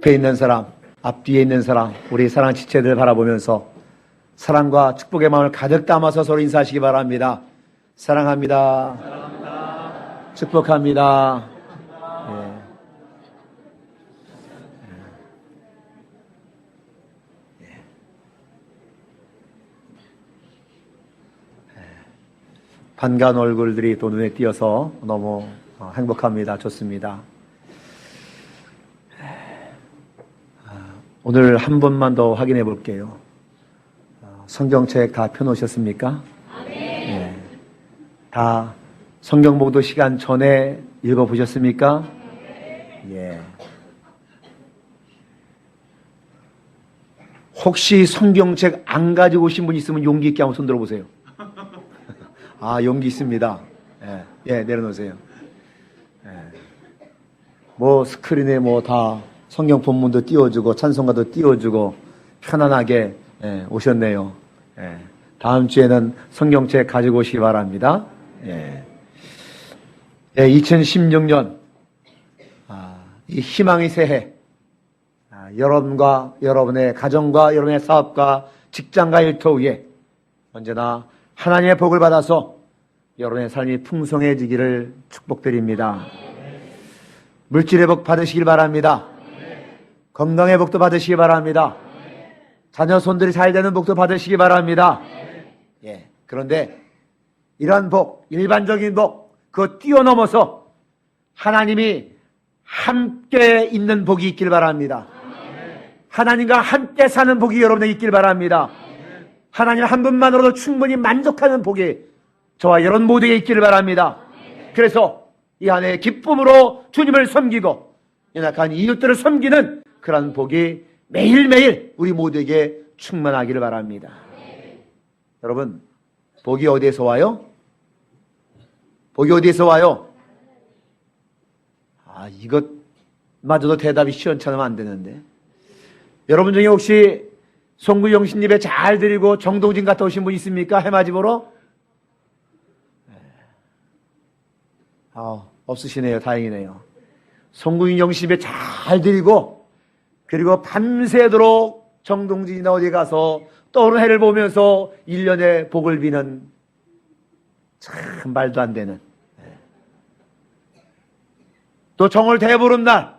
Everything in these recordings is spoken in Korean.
옆에 있는 사람, 앞뒤에 있는 사람, 우리 사랑하는 지체들 바라보면서 사랑과 축복의 마음을 가득 담아서 서로 인사하시기 바랍니다. 사랑합니다. 사랑합니다. 축복합니다. 반가운 얼굴들이 또 눈에 띄어서 너무 행복합니다. 좋습니다. 오늘 한 번만 더 확인해 볼게요. 성경책 다 펴놓으셨습니까? 네. 다 성경 봉독 시간 전에 읽어보셨습니까? 예. 혹시 성경책 안 가지고 오신 분 있으면 용기 있게 한번 손 들어보세요. 아, 용기 있습니다. 예, 예, 내려놓으세요. 예. 뭐 스크린에 뭐 다 성경 본문도 띄워주고 찬송가도 띄워주고 편안하게 오셨네요. 예. 다음 주에는 성경책 가지고 오시기 바랍니다. 예. 예, 2016년 이 희망의 새해, 여러분과 여러분의 가정과 여러분의 사업과 직장과 일터 위에 언제나 하나님의 복을 받아서 여러분의 삶이 풍성해지기를 축복드립니다. 물질의 복 받으시길 바랍니다. 건강의 복도 받으시기 바랍니다. 자녀 손들이 잘 되는 복도 받으시기 바랍니다. 예. 그런데 이러한 복, 일반적인 복, 그거 뛰어넘어서 하나님이 함께 있는 복이 있길 바랍니다. 하나님과 함께 사는 복이 여러분에게 있길 바랍니다. 하나님 한 분만으로도 충분히 만족하는 복이 저와 여러분 모두에게 있기를 바랍니다. 그래서 이 한 해 기쁨으로 주님을 섬기고 연약한 이웃들을 섬기는 그런 복이 매일매일 우리 모두에게 충만하기를 바랍니다. 여러분, 복이 어디에서 와요? 복이 어디에서 와요? 이것마저도 대답이 시원찮으면 안 되는데. 여러분 중에 혹시 송구영신 예배 잘 드리고 정동진 갔다 오신 분 있습니까? 해맞이 보러? 없으시네요. 다행이네요. 송구영신 예배 잘 드리고 그리고 밤새도록 정동진이나 어디 가서 떠오르는 해를 보면서 1년의 복을 비는 참 말도 안 되는 또 정월 대보름날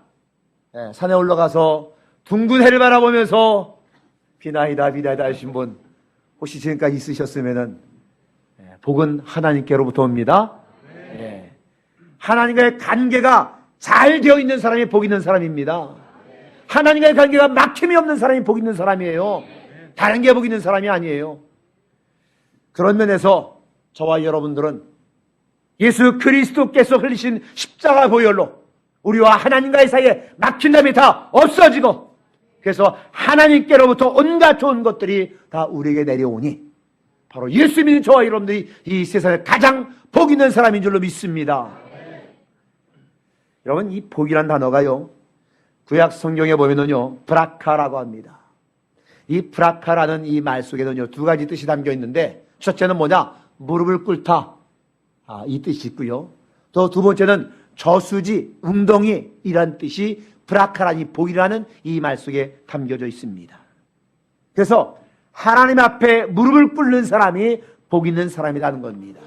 산에 올라가서 둥근 해를 바라보면서 비나이다 비나이다 하신 분 혹시 지금까지 있으셨으면은 복은 하나님께로부터 옵니다. 네. 하나님과의 관계가 잘 되어 있는 사람이 복 있는 사람입니다. 하나님과의 관계가 막힘이 없는 사람이 복 있는 사람이에요. 다른 게 복 있는 사람이 아니에요. 그런 면에서 저와 여러분들은 예수 그리스도께서 흘리신 십자가 보혈로 우리와 하나님과의 사이에 막힌담이 다 없어지고 그래서 하나님께로부터 온갖 좋은 것들이 다 우리에게 내려오니 바로 예수 믿는 저와 여러분들이 이 세상에 가장 복 있는 사람인 줄로 믿습니다. 여러분, 이 복이란 단어가요 구약 성경에 보면은요 브라카라고 합니다. 이 브라카라는 이 말 속에는요 두 가지 뜻이 담겨 있는데 첫째는 뭐냐? 무릎을 꿇다. 이 뜻이 있고요. 또 두 번째는 저수지, 웅덩이이란 뜻이 브라카라는 이 복이라는 이 말 속에 담겨져 있습니다. 그래서 하나님 앞에 무릎을 꿇는 사람이 복 있는 사람이라는 겁니다.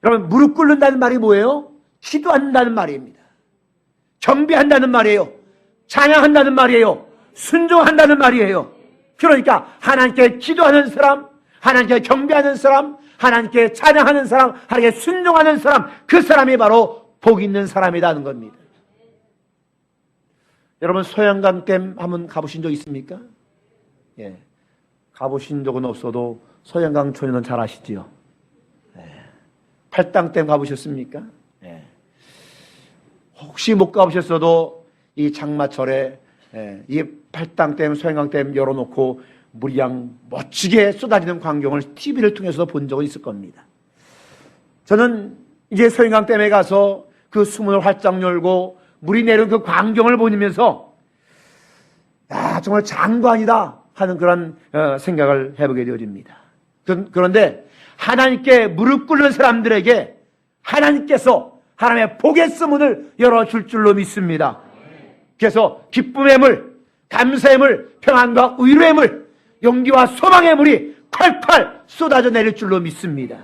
여러분, 무릎 꿇는다는 말이 뭐예요? 기도한다는 말입니다. 경배한다는 말이에요. 찬양한다는 말이에요. 순종한다는 말이에요. 그러니까 하나님께 기도하는 사람, 하나님께 경배하는 사람, 하나님께 찬양하는 사람, 하나님께 순종하는 사람, 그 사람이 바로 복 있는 사람이라는 겁니다. 여러분, 소양강댐 한번 가보신 적 있습니까? 예, 가보신 적은 없어도 소양강 초년은 잘 아시지요. 팔당댐 가보셨습니까? 예. 혹시 못 가보셨어도 이 장마철에 이 팔당댐, 소양강댐 열어놓고 물이 양 멋지게 쏟아지는 광경을 TV를 통해서 본 적은 있을 겁니다. 저는 이제 소양강댐에 가서 그 수문을 활짝 열고 물이 내려온 그 광경을 보면서 정말 장관이다 하는 그런 생각을 해보게 되어집니다. 그런데 하나님께 무릎 꿇는 사람들에게 하나님께서 하나님의 복의 수문을 열어줄 줄로 믿습니다. 그래서 기쁨의 물, 감사의 물, 평안과 위로의 물, 용기와 소망의 물이 콸콸 쏟아져 내릴 줄로 믿습니다.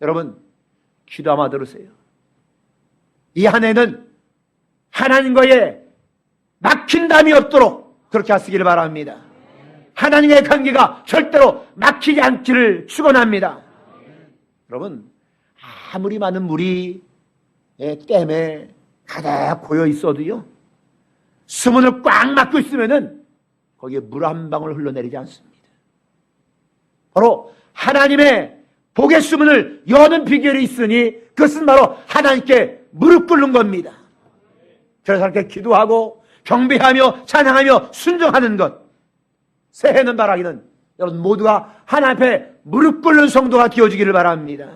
여러분, 기도 한번 들으세요. 이 한 해는 하나님과의 막힌 담이 없도록 그렇게 하시기를 바랍니다. 하나님의 관계가 절대로 막히지 않기를 축원합니다. 여러분, 아무리 많은 물이 댐에 가득 고여 있어도요, 수문을 꽉 막고 있으면은 거기에 물 한 방울 흘러내리지 않습니다. 바로 하나님의 복의 수문을 여는 비결이 있으니 그것은 바로 하나님께 무릎 꿇는 겁니다. 그래서 이렇게 기도하고 경배하며 찬양하며 순종하는 것, 새해는 바라기는 여러분 모두가 하나님 앞에 무릎 꿇는 성도가 되어지기를 바랍니다.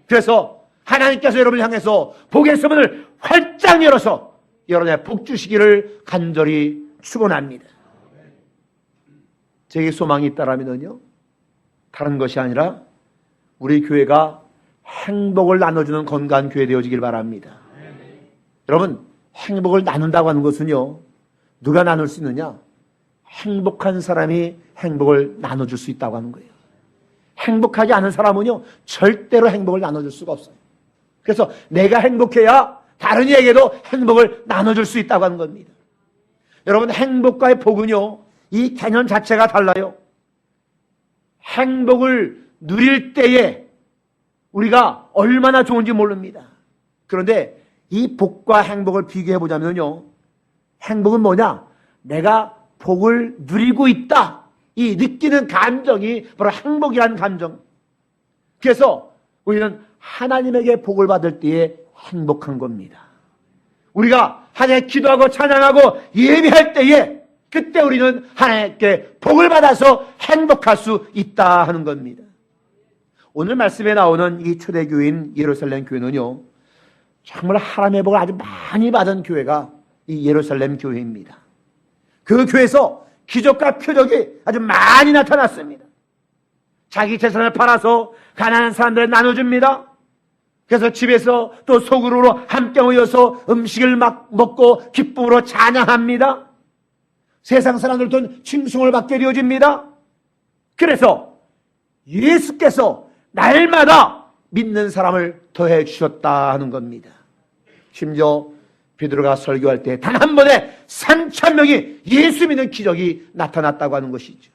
그래서 하나님께서 여러분을 향해서 복의 수문을 활짝 열어서 여러분의 복 주시기를 간절히 축원합니다. 제게 소망이 있다라면요, 다른 것이 아니라 우리 교회가 행복을 나눠주는 건강한 교회 되어지길 바랍니다. 여러분, 행복을 나눈다고 하는 것은요, 누가 나눌 수 있느냐? 행복한 사람이 행복을 나눠줄 수 있다고 하는 거예요. 행복하지 않은 사람은요, 절대로 행복을 나눠줄 수가 없어요. 그래서 내가 행복해야 다른 이에게도 행복을 나눠줄 수 있다고 하는 겁니다. 여러분, 행복과의 복은요, 이 개념 자체가 달라요. 행복을 누릴 때에 우리가 얼마나 좋은지 모릅니다. 그런데 이 복과 행복을 비교해 보자면요, 행복은 뭐냐? 내가 복을 누리고 있다, 이 느끼는 감정이 바로 행복이라는 감정. 그래서 우리는 하나님에게 복을 받을 때에 행복한 겁니다. 우리가 하나님께 기도하고 찬양하고 예배할 때에 그때 우리는 하나님께 복을 받아서 행복할 수 있다 하는 겁니다. 오늘 말씀에 나오는 이 초대교회인 예루살렘 교회는요, 정말 하나님의 복을 아주 많이 받은 교회가 이 예루살렘 교회입니다. 그 교회에서 기적과 표적이 아주 많이 나타났습니다. 자기 재산을 팔아서 가난한 사람들에 나눠줍니다. 그래서 집에서 또 소그룹으로 함께 모여서 음식을 막 먹고 기쁨으로 찬양합니다. 세상 사람들도 칭송을 받게 되어집니다. 그래서 예수께서 날마다 믿는 사람을 더해 주셨다 하는 겁니다. 심지어 베드로가 설교할 때 단 한 번에 3,000명이 예수 믿는 기적이 나타났다고 하는 것이죠.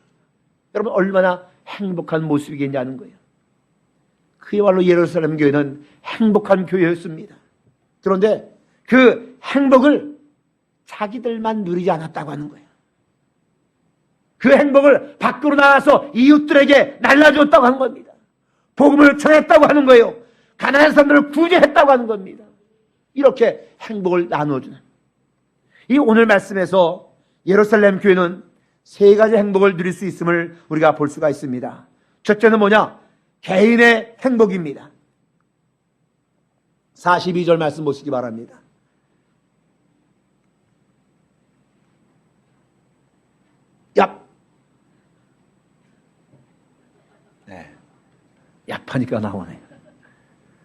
여러분, 얼마나 행복한 모습이겠냐는 거예요. 그야말로 예루살렘 교회는 행복한 교회였습니다. 그런데 그 행복을 자기들만 누리지 않았다고 하는 거예요. 그 행복을 밖으로 나가서 이웃들에게 날라줬다고 하는 겁니다. 복음을 전했다고 하는 거예요. 가난한 사람들을 구제했다고 하는 겁니다. 이렇게 행복을 나눠주는, 이 오늘 말씀에서 예루살렘 교회는 세 가지 행복을 누릴 수 있음을 우리가 볼 수가 있습니다. 첫째는 뭐냐? 개인의 행복입니다. 42절 말씀 보시기 바랍니다. 얍하니까 나오네.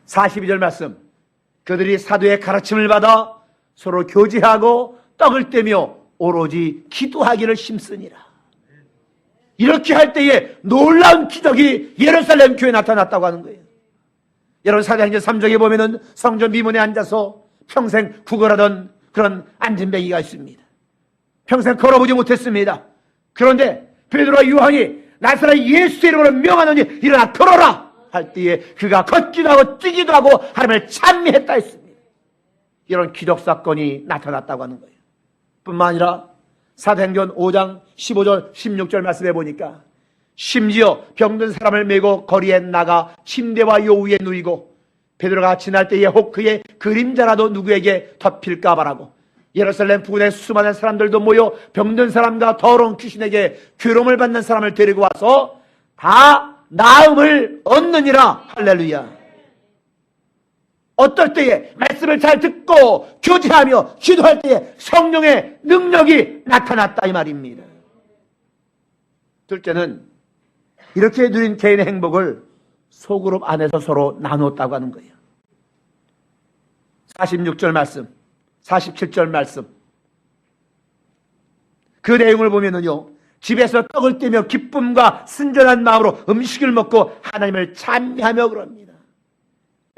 42절 말씀. 그들이 사도의 가르침을 받아 서로 교제하고 떡을 떼며 오로지 기도하기를 힘쓰니라. 이렇게 할 때에 놀라운 기적이 예루살렘 교회에 나타났다고 하는 거예요. 여러분, 사도행전 3장에 보면은 성전 미문에 앉아서 평생 구걸하던 그런 안진뱅이가 있습니다. 평생 걸어보지 못했습니다. 그런데 베드로와 요한이 나사렛 예수 이름으로 명하노니 일어나 걸어라 할 때에 그가 걷기도 하고 뛰기도 하고 하나님을 찬미했다 했습니다. 이런 기적 사건이 나타났다고 하는 거예요. 뿐만 아니라 사도행전 5장 15절 16절 말씀해 보니까 심지어 병든 사람을 메고 거리에 나가 침대와 요 위에 누이고 베드로가 지날 때에 혹 그의 그림자라도 누구에게 덮일까 바라고 예루살렘 부근에 수많은 사람들도 모여 병든 사람과 더러운 귀신에게 괴로움을 받는 사람을 데리고 와서 다 나음을 얻느니라. 할렐루야. 어떨 때에 말씀을 잘 듣고 교제하며 기도할 때에 성령의 능력이 나타났다 이 말입니다. 둘째는 이렇게 누린 개인의 행복을 소그룹 안에서 서로 나눴다고 하는 거예요. 46절 말씀, 47절 말씀. 그 내용을 보면은요, 집에서 떡을 떼며 기쁨과 순전한 마음으로 음식을 먹고 하나님을 찬미하며 그럽니다.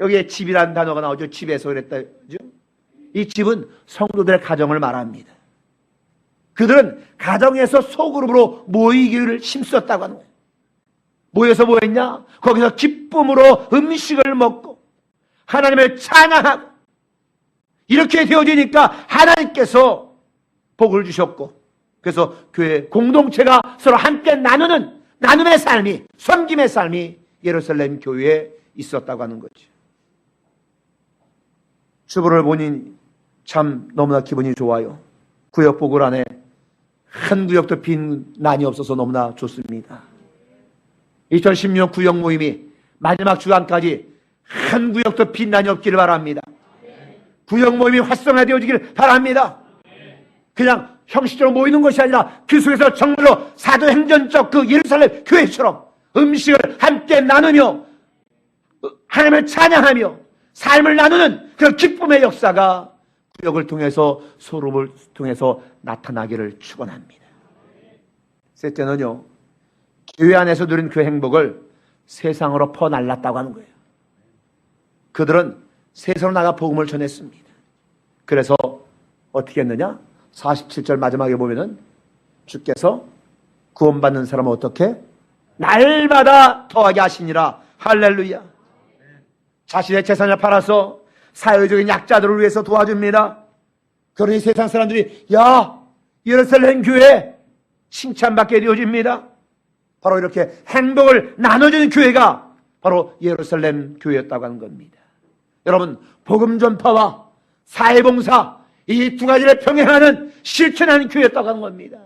여기에 집이라는 단어가 나오죠. 집에서 그랬다죠. 이 집은 성도들의 가정을 말합니다. 그들은 가정에서 소그룹으로 모이기를 힘썼다고 하는 거예요. 모여서 뭐 했냐? 거기서 기쁨으로 음식을 먹고 하나님을 찬양하고, 이렇게 되어지니까 하나님께서 복을 주셨고, 그래서 교회 공동체가 서로 함께 나눔의 삶이, 섬김의 삶이 예루살렘 교회에 있었다고 하는 거죠. 주보를 보니 참 너무나 기분이 좋아요. 구역 보궐 안에 한 구역도 빈 난이 없어서 너무나 좋습니다. 2016 구역 모임이 마지막 주간까지 한 구역도 빈 난이 없기를 바랍니다. 구역 모임이 활성화되어지기를 바랍니다. 그냥 형식적으로 모이는 것이 아니라 그 속에서 정말로 사도행전적 그 예루살렘 교회처럼 음식을 함께 나누며 하나님을 찬양하며 삶을 나누는 그 기쁨의 역사가 구역을 통해서, 소룹을 통해서 나타나기를 축원합니다. 셋째는요, 교회 안에서 누린 그 행복을 세상으로 퍼날랐다고 하는 거예요. 그들은 세상으로 나가 복음을 전했습니다. 그래서 어떻게 했느냐? 47절 마지막에 보면은 주께서 구원받는 사람은 어떻게? 날마다 더하게 하시니라. 할렐루야. 자신의 재산을 팔아서 사회적인 약자들을 위해서 도와줍니다. 그러니 세상 사람들이 야, 예루살렘 교회 칭찬받게 되어집니다. 바로 이렇게 행복을 나눠주는 교회가 바로 예루살렘 교회였다고 하는 겁니다. 여러분, 복음 전파와 사회봉사, 이 두 가지를 병행하는, 실천하는 교회였다고 하는 겁니다.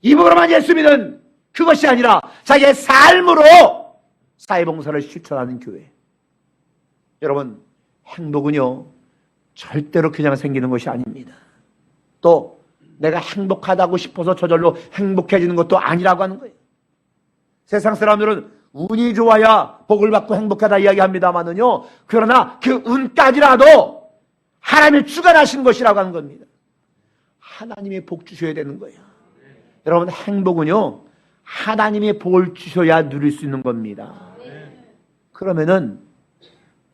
입으로만 예수 믿는 그것이 아니라 자기의 삶으로 사회봉사를 실천하는 교회. 여러분, 행복은요, 절대로 그냥 생기는 것이 아닙니다. 또 내가 행복하다고 싶어서 저절로 행복해지는 것도 아니라고 하는 거예요. 세상 사람들은 운이 좋아야 복을 받고 행복하다 이야기합니다만은요, 그러나 그 운까지라도 하나님이 주관하신 것이라고 하는 겁니다. 하나님이 복 주셔야 되는 거예요. 여러분, 행복은요, 하나님이 복을 주셔야 누릴 수 있는 겁니다. 그러면은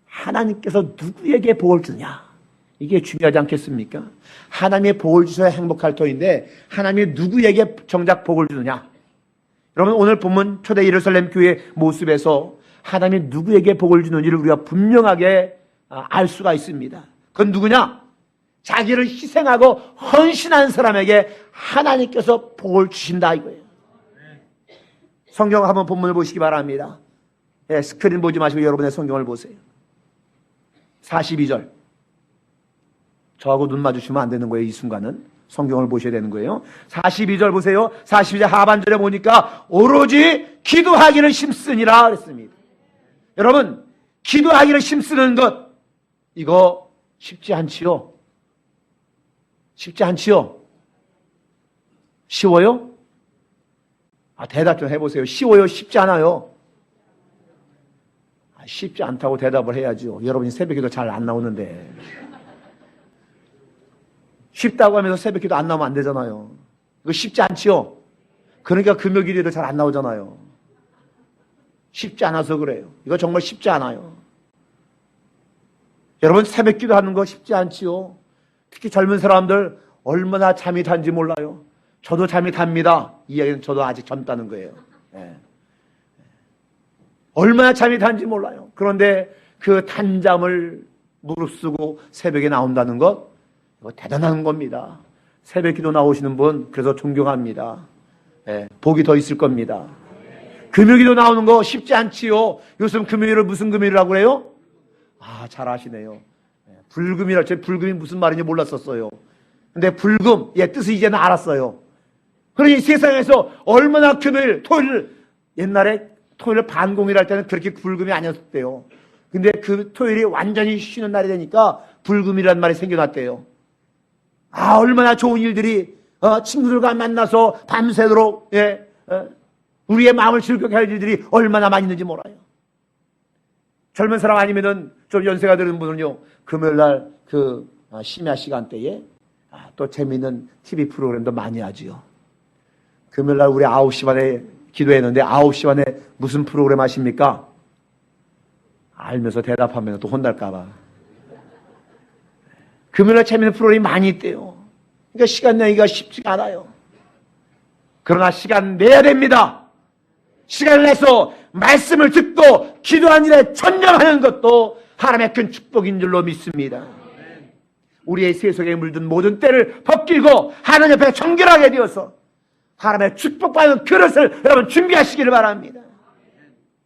하나님께서 누구에게 복을 주냐, 이게 중요하지 않겠습니까? 하나님의 복을 주셔야 행복할 터인데 하나님이 누구에게 정작 복을 주느냐? 여러분, 오늘 본문 초대 예루살렘 교회의 모습에서 하나님이 누구에게 복을 주는지를 우리가 분명하게 알 수가 있습니다. 그건 누구냐? 자기를 희생하고 헌신한 사람에게 하나님께서 복을 주신다 이거예요. 성경 한번 본문을 보시기 바랍니다. 예, 스크린 보지 마시고 여러분의 성경을 보세요. 42절. 저하고 눈 마주치면 안 되는 거예요. 이 순간은 성경을 보셔야 되는 거예요. 42절 보세요. 42절 하반절에 보니까 오로지 기도하기를 힘쓰니라 그랬습니다. 여러분, 기도하기를 힘쓰는 것, 이거 쉽지 않지요? 쉽지 않지요? 쉬워요? 대답 좀 해보세요. 쉬워요? 쉽지 않아요? 쉽지 않다고 대답을 해야죠. 여러분이 새벽기도 잘 안 나오는데. 쉽다고 하면서 새벽기도 안 나오면 안 되잖아요. 이거 쉽지 않지요? 그러니까 금요일에도 잘 안 나오잖아요. 쉽지 않아서 그래요. 이거 정말 쉽지 않아요. 여러분, 새벽기도 하는 거 쉽지 않지요? 특히 젊은 사람들 얼마나 잠이 단지 몰라요. 저도 잠이 답니다. 이 이야기는 저도 아직 젊다는 거예요. 네. 얼마나 잠이 단지 몰라요. 그런데 그 단잠을 무릅쓰고 새벽에 나온다는 것, 이거 대단한 겁니다. 새벽 기도 나오시는 분, 그래서 존경합니다. 예, 복이 더 있을 겁니다. 금요 기도 나오는 거 쉽지 않지요. 요즘 금요일을 무슨 금요일이라고 그래요? 잘 아시네요. 예, 불금이라, 제 불금이 무슨 말인지 몰랐었어요. 근데 불금, 뜻을 이제는 알았어요. 그러니 세상에서 얼마나 금요일, 토요일, 옛날에 토요일 반공일 할 때는 그렇게 불금이 아니었대요. 근데 그 토요일이 완전히 쉬는 날이 되니까 불금이라는 말이 생겨났대요. 얼마나 좋은 일들이, 친구들과 만나서 밤새도록, 우리의 마음을 즐겁게 할 일들이 얼마나 많이 있는지 몰라요. 젊은 사람 아니면은 좀 연세가 드는 분은요, 금요일 날 심야 시간대에 또 재미있는 TV 프로그램도 많이 하지요. 금요일날 우리 9시 반에 기도했는데 9시 반에 무슨 프로그램 하십니까? 알면서 대답하면 또 혼날까봐. 금요일날 재밌는 프로그램이 많이 있대요. 그러니까 시간 내기가 쉽지가 않아요. 그러나 시간 내야 됩니다. 시간을 내서 말씀을 듣고 기도한 일에 전념하는 것도 하나님의 큰 축복인 줄로 믿습니다. 우리의 세속에 물든 모든 때를 벗기고 하나님 옆에 정결하게 되어서 하나님의 축복받는 그릇을 여러분 준비하시기를 바랍니다.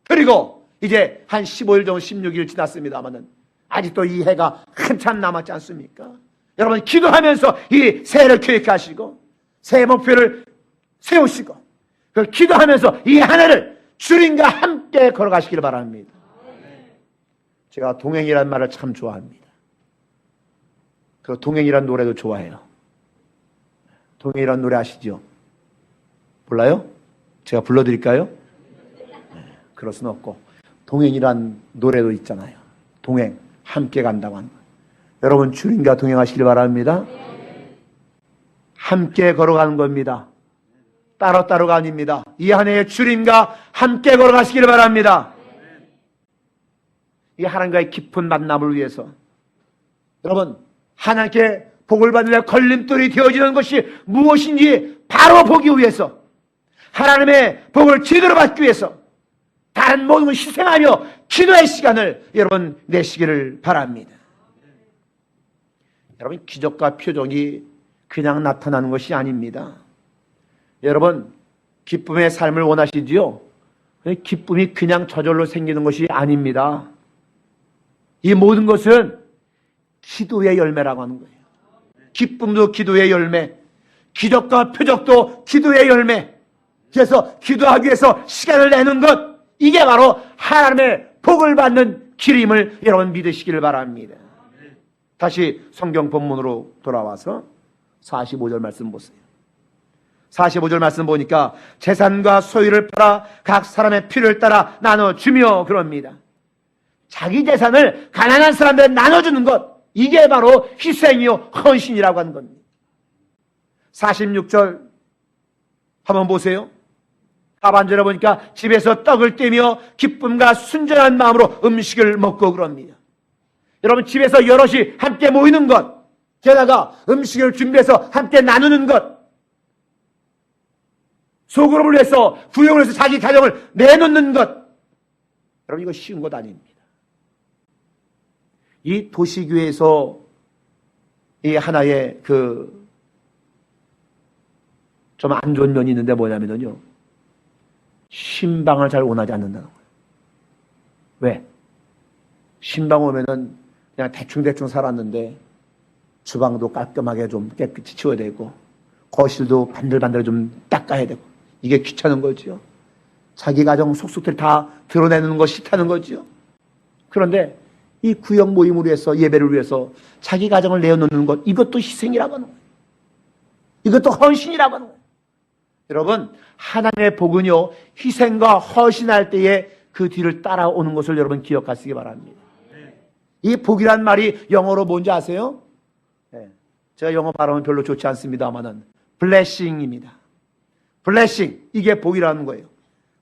그리고 이제 한 15일 정도 16일 지났습니다만은 아직도 이 해가 한참 남았지 않습니까? 여러분 기도하면서 이 새해를 계획하시고 새해 목표를 세우시고 그 기도하면서 이 한 해를 주님과 함께 걸어가시기를 바랍니다. 제가 동행이라는 말을 참 좋아합니다. 그 동행이라는 노래도 좋아해요. 동행이라는 노래 아시죠? 몰라요? 제가 불러드릴까요? 그럴 수는 없고 동행이란 노래도 있잖아요. 동행, 함께 간다고 하는 거. 여러분 주님과 동행하시길 바랍니다. 함께 걸어가는 겁니다. 따로따로가 아닙니다. 이 한 해에 주님과 함께 걸어가시기를 바랍니다. 이 하나님과의 깊은 만남을 위해서 여러분 하나님께 복을 받으려 걸림돌이 되어지는 것이 무엇인지 바로 보기 위해서 하나님의 복을 제대로 받기 위해서 다른 모든 걸 희생하며 기도의 시간을 여러분 내시기를 바랍니다. 여러분 기적과 표적이 그냥 나타나는 것이 아닙니다. 여러분 기쁨의 삶을 원하시지요? 기쁨이 그냥 저절로 생기는 것이 아닙니다. 이 모든 것은 기도의 열매라고 하는 거예요. 기쁨도 기도의 열매, 기적과 표적도 기도의 열매. 그래서 기도하기 위해서 시간을 내는 것, 이게 바로 하나님의 복을 받는 길임을 여러분 믿으시기를 바랍니다. 다시 성경 본문으로 돌아와서 45절 말씀 보세요. 45절 말씀 보니까 재산과 소유를 팔아 각 사람의 필요를 따라 나눠주며 그럽니다. 자기 재산을 가난한 사람들에 나눠주는 것, 이게 바로 희생이요 헌신이라고 하는 겁니다. 46절 한번 보세요. 하반절에 보니까 집에서 떡을 떼며 기쁨과 순전한 마음으로 음식을 먹고 그럽니다. 여러분 집에서 여럿이 함께 모이는 것, 게다가 음식을 준비해서 함께 나누는 것, 소그룹을 위해서 구역을 해서 자기 가정을 내놓는 것, 여러분 이거 쉬운 것 아닙니다. 이 도시교회에서 이 하나의 좀 안 좋은 면이 있는데 뭐냐면요, 신방을 잘 원하지 않는다는 거예요. 왜? 신방 오면은 그냥 대충 살았는데 주방도 깔끔하게 좀 깨끗이 치워야 되고 거실도 반들반들 좀 닦아야 되고, 이게 귀찮은 거지요. 자기 가정 속속들 다 드러내는 거 싫다는 거지요. 그런데 이 구역 모임을 위해서, 예배를 위해서 자기 가정을 내어놓는 것, 이것도 희생이라고 하는 거예요. 이것도 헌신이라고 하는 거예요. 여러분 하나님의 복은요 희생과 헌신할 때에 그 뒤를 따라오는 것을 여러분 기억하시기 바랍니다. 이 복이란 말이 영어로 뭔지 아세요? 네. 제가 영어 발음은 별로 좋지 않습니다만은 blessing입니다. blessing, 이게 복이라는 거예요.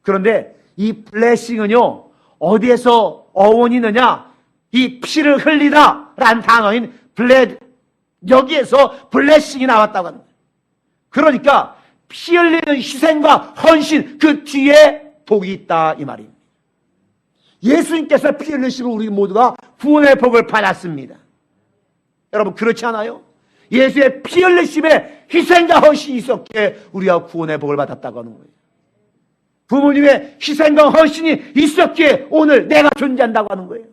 그런데 이 blessing은요 어디에서 어원이 있느냐, 이 피를 흘리다 라는 단어인 bled, 여기에서 blessing이 나왔다고 하는 거예요. 그러니까 피 흘리는 희생과 헌신, 그 뒤에 복이 있다 이 말입니다. 예수님께서 피 흘리시고 우리 모두가 구원의 복을 받았습니다. 여러분 그렇지 않아요? 예수의 피 흘리심에 희생과 헌신이 있었기에 우리가 구원의 복을 받았다고 하는 거예요. 부모님의 희생과 헌신이 있었기에 오늘 내가 존재한다고 하는 거예요.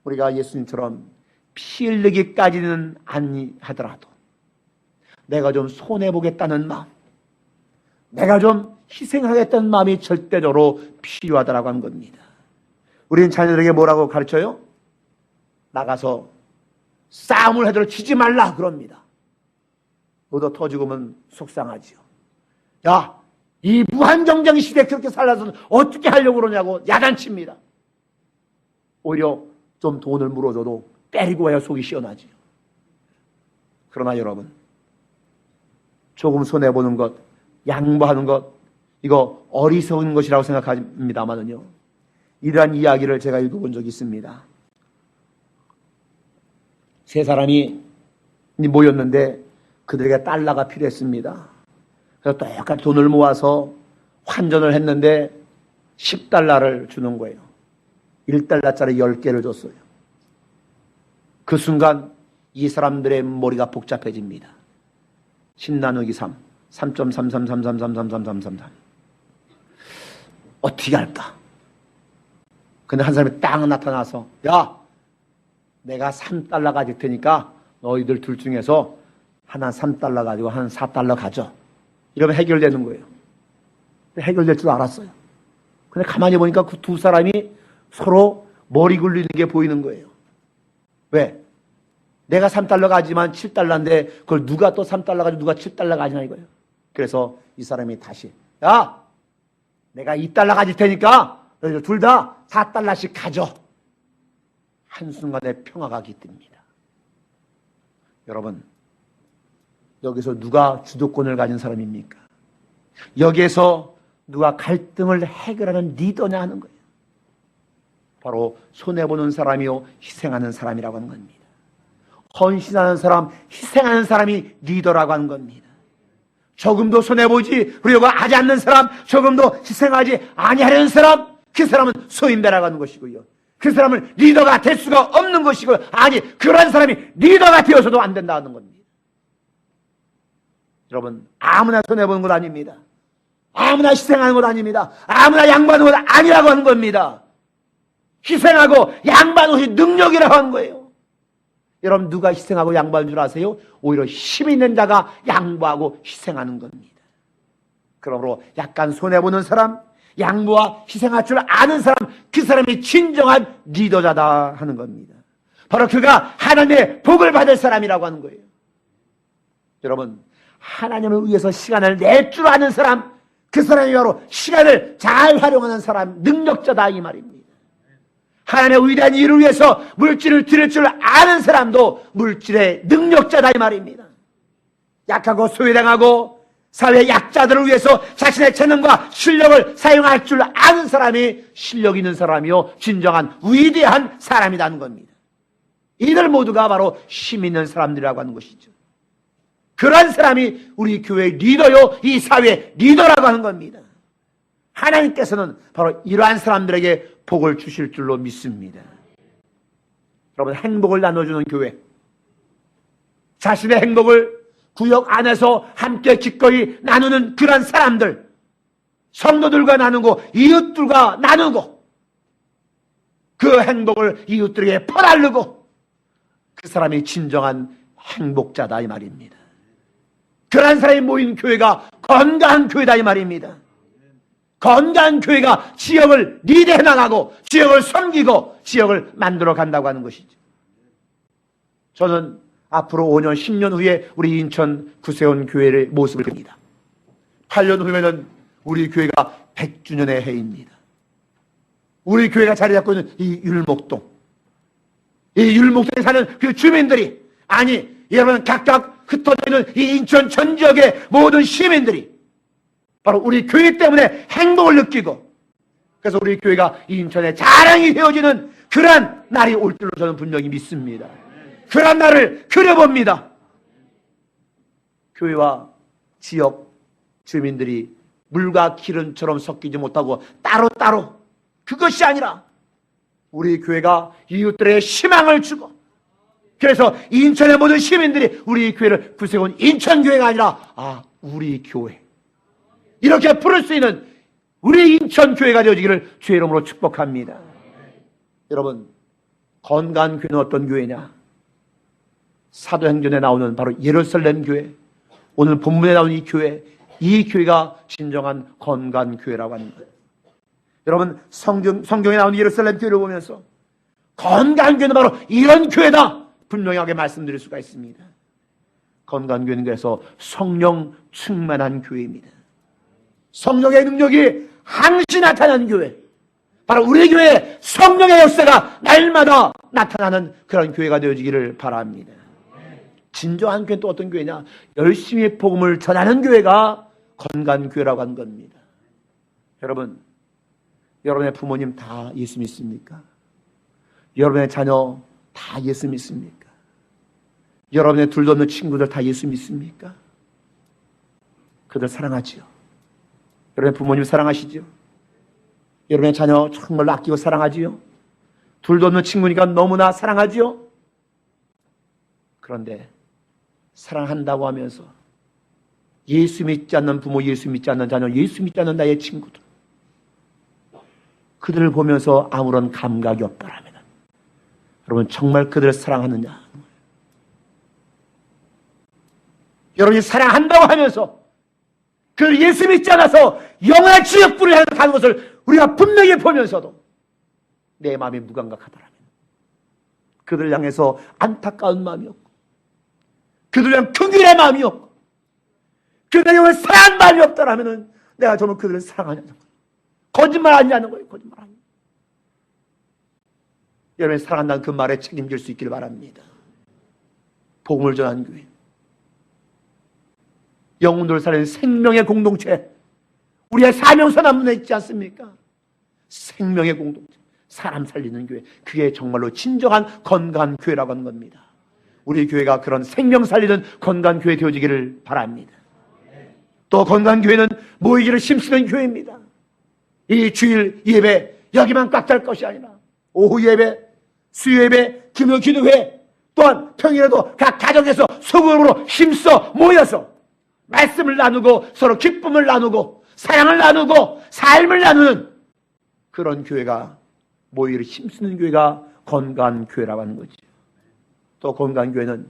우리가 예수님처럼 피 흘리기까지는 아니하더라도 내가 좀 손해보겠다는 마음, 내가 좀 희생하겠다는 마음이 절대적으로 필요하다고 하는 겁니다. 우리는 자녀들에게 뭐라고 가르쳐요? 나가서 싸움을 하도록 치지 말라 그럽니다. 얻어 터지고면 속상하지요. 야, 이 무한경쟁 시대에 그렇게 살아서 어떻게 하려고 그러냐고 야단칩니다. 오히려 좀 돈을 물어줘도 때리고 해야 속이 시원하지요. 그러나 여러분, 조금 손해보는 것, 양보하는 것, 이거 어리석은 것이라고 생각합니다만은요, 이러한 이야기를 제가 읽어본 적이 있습니다. 세 사람이 모였는데 그들에게 달러가 필요했습니다. 그래서 똑같이 돈을 모아서 환전을 했는데 10달러를 주는 거예요. 1달러짜리 10개를 줬어요. 그 순간 이 사람들의 머리가 복잡해집니다. 10 나누기 3, 3.3333333333 어떻게 할까? 근데 한 사람이 딱 나타나서, 야, 내가 3달러 가질 테니까 너희들 둘 중에서 하나 3달러 가지고 하나 4달러 가져. 이러면 해결되는 거예요. 해결될 줄 알았어요. 근데 가만히 보니까 그 두 사람이 서로 머리 굴리는 게 보이는 거예요. 왜? 내가 3달러 가지만 7달러인데 그걸 누가 또 3달러 가지고 누가 7달러 가지나 이거예요. 그래서 이 사람이 다시, 야, 내가 2달러 가질 테니까 너희들 둘 다 4달러씩 가져. 한순간에 평화가 깃듭니다. 여러분, 여기서 누가 주도권을 가진 사람입니까? 여기에서 누가 갈등을 해결하는 리더냐 하는 거예요. 바로 손해보는 사람이요 희생하는 사람이라고 하는 겁니다. 헌신하는 사람, 희생하는 사람이 리더라고 하는 겁니다. 조금도 손해보지 그리고 하지 않는 사람, 조금도 희생하지 아니하려는 사람, 그 사람은 소인배라고 하는 것이고요. 그 사람은 리더가 될 수가 없는 것이고요. 아니, 그런 사람이 리더가 되어서도 안 된다는 겁니다. 여러분, 아무나 손해보는 것 아닙니다. 아무나 희생하는 것 아닙니다. 아무나 양보하는 것 아니라고 하는 겁니다. 희생하고 양보하는 것이 능력이라고 하는 거예요. 여러분, 누가 희생하고 양보하는 줄 아세요? 오히려 힘 있는 자가 양보하고 희생하는 겁니다. 그러므로 약간 손해보는 사람, 양보와 희생할 줄 아는 사람, 그 사람이 진정한 리더자다 하는 겁니다. 바로 그가 하나님의 복을 받을 사람이라고 하는 거예요. 여러분, 하나님을 위해서 시간을 낼 줄 아는 사람, 그 사람이 바로 시간을 잘 활용하는 사람, 능력자다 이 말입니다. 하나님의 위대한 일을 위해서 물질을 드릴 줄 아는 사람도 물질의 능력자다 이 말입니다. 약하고 소외당하고 사회 약자들을 위해서 자신의 재능과 실력을 사용할 줄 아는 사람이 실력 있는 사람이요 진정한 위대한 사람이라는 겁니다. 이들 모두가 바로 힘 있는 사람들이라고 하는 것이죠. 그러한 사람이 우리 교회의 리더요 이 사회의 리더라고 하는 겁니다. 하나님께서는 바로 이러한 사람들에게 복을 주실 줄로 믿습니다. 여러분, 행복을 나눠주는 교회, 자신의 행복을 구역 안에서 함께 기꺼이 나누는 그런 사람들, 성도들과 나누고 이웃들과 나누고 그 행복을 이웃들에게 퍼날르고 그 사람이 진정한 행복자다 이 말입니다. 그런 사람이 모인 교회가 건강한 교회다 이 말입니다. 건강한 교회가 지역을 리드해 나가고 지역을 섬기고 지역을 만들어 간다고 하는 것이죠. 저는 앞으로 5년, 10년 후에 우리 인천 구세원 교회의 모습을 봅니다. 8년 후에는 우리 교회가 100주년의 해입니다. 우리 교회가 자리 잡고 있는 이 율목동, 이 율목동에 사는 그 주민들이, 아니 여러분 각각 흩어져 있는 이 인천 전 지역의 모든 시민들이 바로 우리 교회 때문에 행복을 느끼고, 그래서 우리 교회가 이 인천의 자랑이 되어지는 그런 날이 올 줄로 저는 분명히 믿습니다. 그런 날을 그려봅니다. 교회와 지역 주민들이 물과 기름처럼 섞이지 못하고 따로따로, 그것이 아니라 우리 교회가 이웃들의 희망을 주고, 그래서 인천의 모든 시민들이 우리 교회를 구세군 인천교회가 아니라 우리 교회, 이렇게 부를 수 있는 우리 인천교회가 되어지기를 주의 이름으로 축복합니다. 여러분, 건강한 교회는 어떤 교회냐? 사도행전에 나오는 바로 예루살렘 교회, 오늘 본문에 나오는 이 교회, 이 교회가 진정한 건강한 교회라고 하는 거예요. 여러분, 성경에 나오는 예루살렘 교회를 보면서 건강한 교회는 바로 이런 교회다 분명하게 말씀드릴 수가 있습니다. 건강한 교회는 그래서 성령 충만한 교회입니다. 성령의 능력이 항시 나타나는 교회, 바로 우리 교회에 성령의 역사가 날마다 나타나는 그런 교회가 되어지기를 바랍니다. 진정한 교회는 또 어떤 교회냐? 열심히 복음을 전하는 교회가 건강한 교회라고 하는 겁니다. 여러분, 여러분의 부모님 다 예수 믿습니까? 여러분의 자녀 다 예수 믿습니까? 여러분의 둘도 없는 친구들 다 예수 믿습니까? 그들 사랑하지요. 여러분의 부모님 사랑하시지요? 여러분의 자녀 정말로 아끼고 사랑하지요? 둘도 없는 친구니까 너무나 사랑하지요? 그런데 사랑한다고 하면서 예수 믿지 않는 부모, 예수 믿지 않는 자녀, 예수 믿지 않는 나의 친구들, 그들을 보면서 아무런 감각이 없다라면 여러분 정말 그들을 사랑하느냐? 여러분이 사랑한다고 하면서 그를 예수 믿지 않아서 영원한 지옥불을 가는 것을 우리가 분명히 보면서도 내 마음이 무감각하더라면 그들을 향해서 안타까운 마음이 없고 그들을 향한 긍휼의 마음이 없고 그들을 향해 사랑한 마음이 없다라면 내가 정말 그들을 사랑하냐는 거예요. 거짓말하냐는 거예요. 거짓말하냐. 여러분이 사랑한다는 그 말에 책임질 수 있기를 바랍니다. 복음을 전하는 교회, 영혼들을 살리는 생명의 공동체, 우리의 사명선언문에 있지 않습니까? 생명의 공동체, 사람 살리는 교회, 그게 정말로 진정한 건강한 교회라고 하는 겁니다. 우리 교회가 그런 생명 살리는 건강한 교회 되어지기를 바랍니다. 또 건강한 교회는 모이기를 힘쓰는 교회입니다. 이 주일 예배 여기만 꽉 찰 것이 아니라 오후 예배, 수요 예배, 금요 기도회, 또한 평일에도 각 가정에서 소그룹으로 힘써 모여서 말씀을 나누고 서로 기쁨을 나누고 사랑을 나누고 삶을 나누는 그런 교회가 모이기를 힘쓰는 교회가 건강한 교회라고 하는 거지. 또 건강한 교회는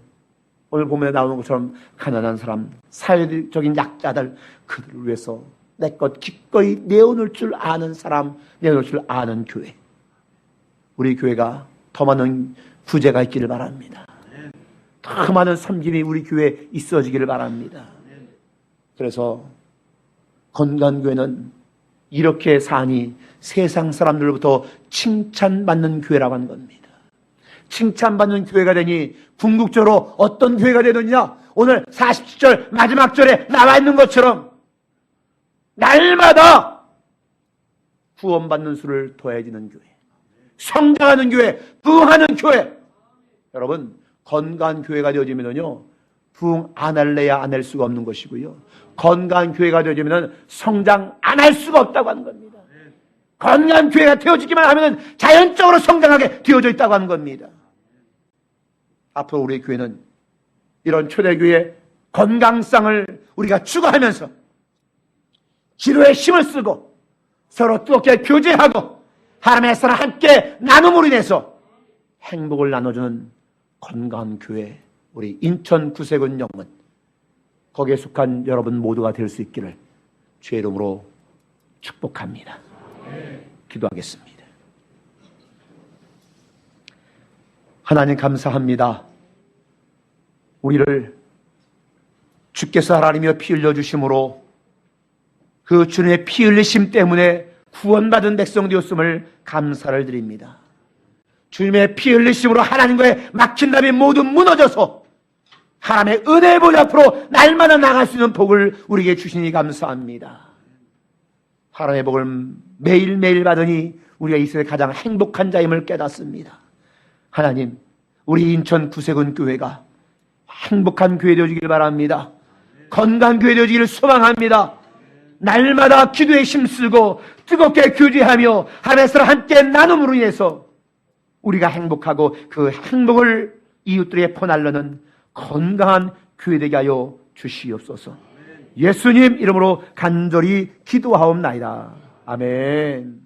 오늘 보면 나오는 것처럼 가난한 사람, 사회적인 약자들, 그들을 위해서 내 것 기꺼이 내어놓을 줄 아는 사람, 내어놓을 줄 아는 교회. 우리 교회가 더 많은 구제가 있기를 바랍니다. 더 많은 섬김이 우리 교회에 있어지기를 바랍니다. 그래서 건강한 교회는 이렇게 사니 세상 사람들로부터 칭찬받는 교회라고 하는 겁니다. 칭찬받는 교회가 되니 궁극적으로 어떤 교회가 되느냐? 오늘 47절 마지막 절에 나와 있는 것처럼 날마다 구원받는 수를 더해지는 교회, 성장하는 교회, 부흥하는 교회. 여러분, 건강한 교회가 되어지면요 부흥 안 할래야 안 할 수가 없는 것이고요, 건강한 교회가 되어지면 성장 안 할 수가 없다고 하는 겁니다. 건강한 교회가 되어지기만 하면 자연적으로 성장하게 되어져 있다고 하는 겁니다. 앞으로 우리 교회는 이런 초대교회의 건강성을 우리가 추구하면서 기도에 힘을 쓰고 서로 뜨겁게 교제하고 하나님의 사랑 함께 나눔으로 인해서 행복을 나눠주는 건강한 교회, 우리 인천 구세군 영문, 거기에 속한 여러분 모두가 될 수 있기를 주의 이름으로 축복합니다. 기도하겠습니다. 하나님 감사합니다. 우리를 주께서 하나님이여 피 흘려주심으로 그 주님의 피 흘리심 때문에 구원받은 백성 되었음을 감사를 드립니다. 주님의 피 흘리심으로 하나님과의 막힌 담이 모두 무너져서 하나님의 은혜의 보좌 앞으로 날마다 나갈 수 있는 복을 우리에게 주시니 감사합니다. 하나님의 복을 매일매일 받으니 우리가 이 세상에 가장 행복한 자임을 깨닫습니다. 하나님, 우리 인천 구세군 교회가 행복한 교회 되어지길 바랍니다. 건강한 교회 되어지기를 소망합니다. 날마다 기도에 힘쓰고 뜨겁게 교제하며 하나님의 사랑 함께 나눔으로 인해서 우리가 행복하고 그 행복을 이웃들에게 퍼날르는 건강한 교회 되게 하여 주시옵소서. 예수님 이름으로 간절히 기도하옵나이다. 아멘.